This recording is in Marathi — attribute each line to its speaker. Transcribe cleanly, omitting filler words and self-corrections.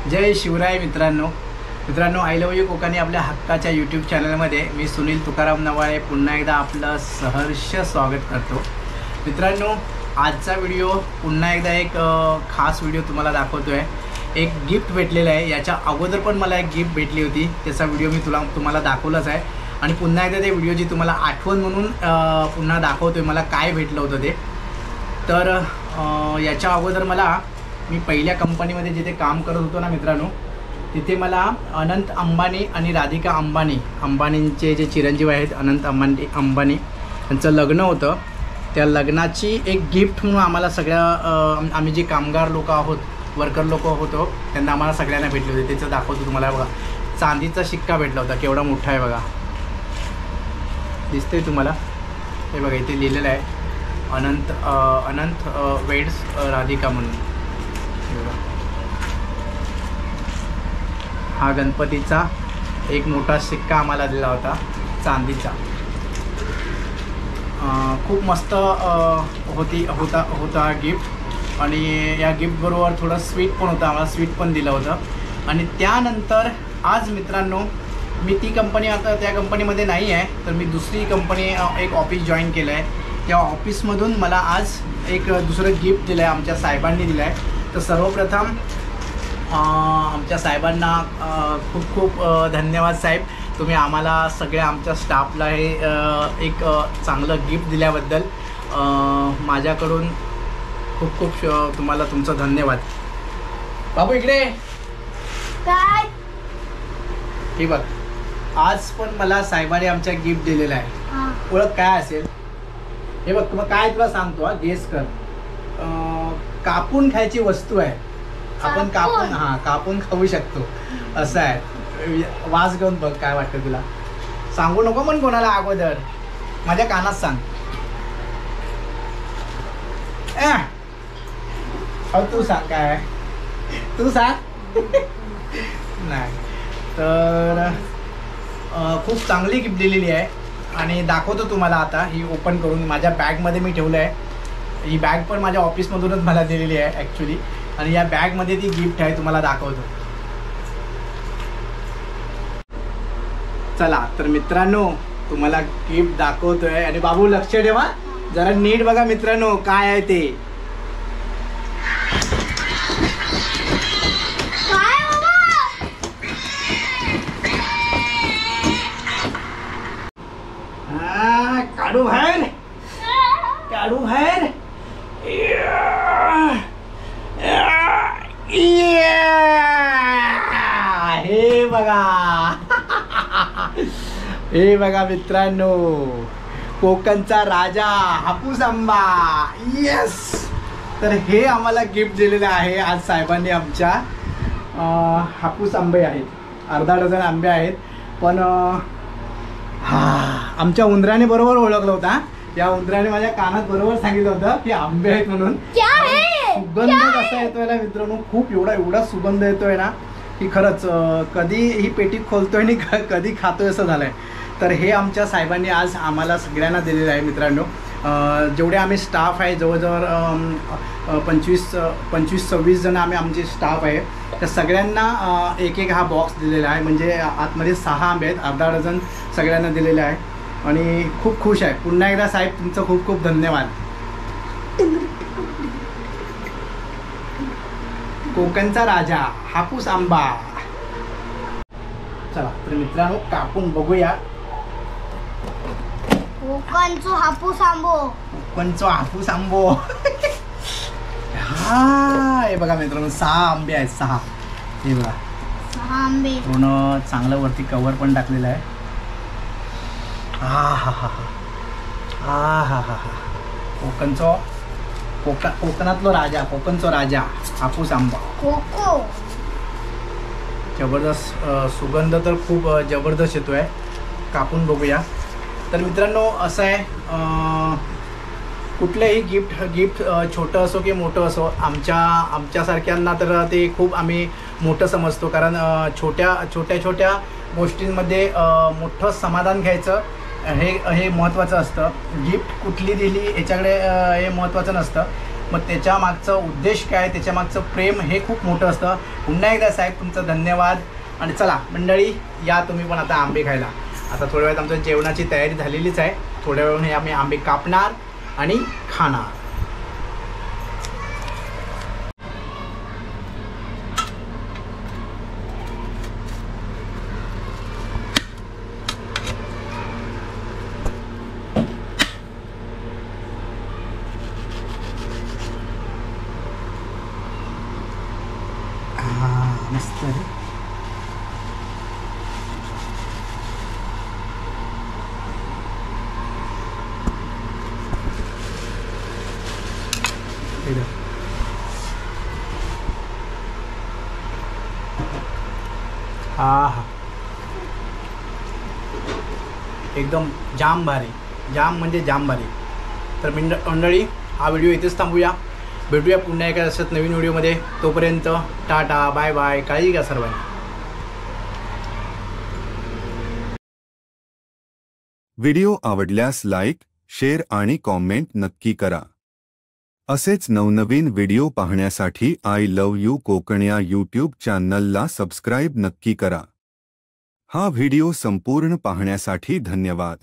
Speaker 1: जय शिवराय मित्रांनो आय लव्ह यू कोकणी आपल्या हक्काच्या यूट्यूब चॅनलमध्ये मी सुनील तुकाराम नवाळे पुन्हा एकदा आपलं सहर्ष स्वागत करतो। मित्रांनो, आजचा व्हिडिओ पुन्हा एकदा एक खास व्हिडिओ तुम्हाला दाखवतो आहे। एक गिफ्ट भेटलेलं आहे। याच्या अगोदर पण मला एक गिफ्ट भेटली होती, त्याचा व्हिडिओ मी तुम्हाला दाखवलाच आहे आणि पुन्हा एकदा ते व्हिडिओची तुम्हाला आठवण म्हणून पुन्हा दाखवतोय मला काय भेटलं होतं ते। तर याच्या अगोदर मी पहिल्या कंपनीमध्ये जिथे काम करत होतो ना मित्रांनो, तिथे मला अनंत अंबानी आणि राधिका अंबानींचे जे चिरंजीव आहेत अनंत अंबानी यांचं लग्न होतं। त्या लग्नाची एक गिफ्ट म्हणून आम्हाला सगळ्या आम्ही जे कामगार लोक आहोत, वर्कर लोक होतो, त्यांना आम्हाला सगळ्यांना भेटले होते। त्याचं दाखवतो तुम्हाला। बघा, चांदीचा शिक्का भेटला होता, केवढा मोठा आहे बघा, दिसतोय तुम्हाला? हे बघा, इथे लिहिलेलं आहे अनंत वेड्स राधिका म्हणून। हा गणपतीचा एक मोठा शिक्का आम्हाला दिला होता चांदीचा। खूप मस्त होता गिफ्ट आणि या गिफ्ट बरोबर थोडं स्वीट पण होतं, आम्हाला स्वीट पण दिलं होतं। आणि त्यानंतर आज मित्रांनो, मी ती कंपनी आता त्या कंपनीमध्ये नाही आहे, तर मी दुसरी कंपनी एक ऑफिस जॉईन केलं आहे। त्या ऑफिसमधून मला आज एक दुसरं गिफ्ट दिलं आहे, आमच्या साहेबांनी दिलं आहे। तर सर्वप्रथम आमच्या साहेबांना खूप खूप धन्यवाद साहेब, तुम्ही आम्हाला सगळ्या आमच्या स्टाफला हे एक चांगलं गिफ्ट दिल्याबद्दल माझ्याकडून खूप खूप तुम्हाला तुमचं धन्यवाद। बाबू इकडे
Speaker 2: काय?
Speaker 1: हे बघ, आज पण मला साहेबांनी आमच्या गिफ्ट दिलेलं आहे। ओळख काय असेल? हे बघ, मग काय तुला सांगतो, गेस कर। कापून खायची वस्तू आहे, आपण कापून खाऊ शकतो असं आहे। वास घेऊन बघ, काय वाटतं तुला? सांगू नको पण कोणाला अगोदर, माझ्या कानात सांग। तू सांग, काय तू सांग। नाही तर खूप चांगली गिफ्ट दिलेली आहे आणि दाखवतो तुम्हाला आता। ही ओपन करून माझ्या बॅगमध्ये मी ठेवलं आहे। ही बॅग पण माझ्या ऑफिसमधूनच मला दिलेली आहे ॲक्च्युली, आणि या बॅगमध्ये ती गिफ्ट आहे, तुम्हाला दाखवतो। चला तर मित्रांनो, तुम्हाला गिफ्ट दाखवतोय आणि बाबू लक्ष ठेवा जरा, नीट बघा मित्रांनो काय आहे ते। काढू बाहेर, काढू बाहेर। हे बघा, हे बघा मित्रांनो, कोकणचा राजा हापूस आंबा। येस, तर हे आम्हाला गिफ्ट दिलेलं आहे आज साहेबांनी आमच्या। हापूस आंबे आहेत, अर्धा डझन आंबे आहेत। पण आमच्या उंदराने बरोबर ओळखलं होता, या उंदराने माझ्या कानात बरोबर सांगितलं होतं की आंबे आहेत म्हणून। सुगंध कसा येतोय ना मित्रांनो, खूप एवढा सुगंध येतोय ना की खरंच कधी ही पेटी खोलतोय आणि कधी खातोय असं झालंय। तर हे आमच्या साहेबांनी आज आम्हाला सगळ्यांना दिलेलं आहे मित्रांनो। जेवढे आम्ही स्टाफ आहे, जवळजवळ 25-26 जण आमचे स्टाफ आहे, त्या सगळ्यांना एक हा बॉक्स दिलेला आहे। म्हणजे आतमध्ये 6 आंबे आहेत, अर्धा डझन सगळ्यांना दिलेले आहे आणि खूप खुश आहे। पुन्हा एकदा साहेब तुमचं खूप खूप धन्यवाद। कोकणचा राजा हापूस आंबा। चला तर मित्रांनो, कापून बघूया।
Speaker 2: कोकणचो हापूस
Speaker 1: आंबो। हा, हे बघा मित्रांनो, 6 आंबे आहेत, 6। हे बघा,
Speaker 2: 6 आंबे,
Speaker 1: पूर्ण चांगलं वरती कव्हर पण टाकलेलं आहे। कोकणातलो राजा, कोकणचो राजा हापूस आंबा।
Speaker 2: कोको
Speaker 1: जबरदस्त सुगंध तर खूप जबरदस्त येतोय। कापून बघूया। तर मित्रांनो, असं आहे, कुठलंही गिफ्ट छोटं असो की मोठं असो, आमच्यासारख्यांना तर ते खूप आम्ही मोठं समजतो, कारण छोट्या गोष्टींमध्ये मोठं समाधान घ्यायचं हे महत्त्वाचं असतं। गिफ्ट कुठली दिली याच्याकडे हे महत्त्वाचं नसतं, मग त्याच्या मागचं उद्देश काय, त्याच्या मागचं प्रेम हे खूप मोठं असतं. पुन्हा एकदा साहेब तुमचं धन्यवाद. आणि चला मंडळी, या तुम्ही पण आता आंबे खायला. आता थोड्या वेळात आमच्या जेवणाची तयारी झालेलीच आहे. थोड्या वेळाने आम्ही आंबे कापणार आणि खाणार. मस्त आहे. हा एकदम जाम भारी, जाम म्हणजे जाम भारी. तर मंडळी, हा व्हिडिओ इथेच थांबूया. भेटूया पुन्हा एका असंच नवीन व्हिडिओमध्ये. तोपर्यंत टाटा, बाय बाय, काळजी घ्या सर्वांनी.
Speaker 3: व्हिडिओ आवडल्यास लाईक, शेअर आणि कॉमेंट नक्की करा. असेच नवनवीन व्हिडिओ पाहण्यासाठी आय लव्ह यू कोकण या यूट्यूब चॅनलला सबस्क्राईब नक्की करा. हा व्हिडिओ संपूर्ण पाहण्यासाठी धन्यवाद.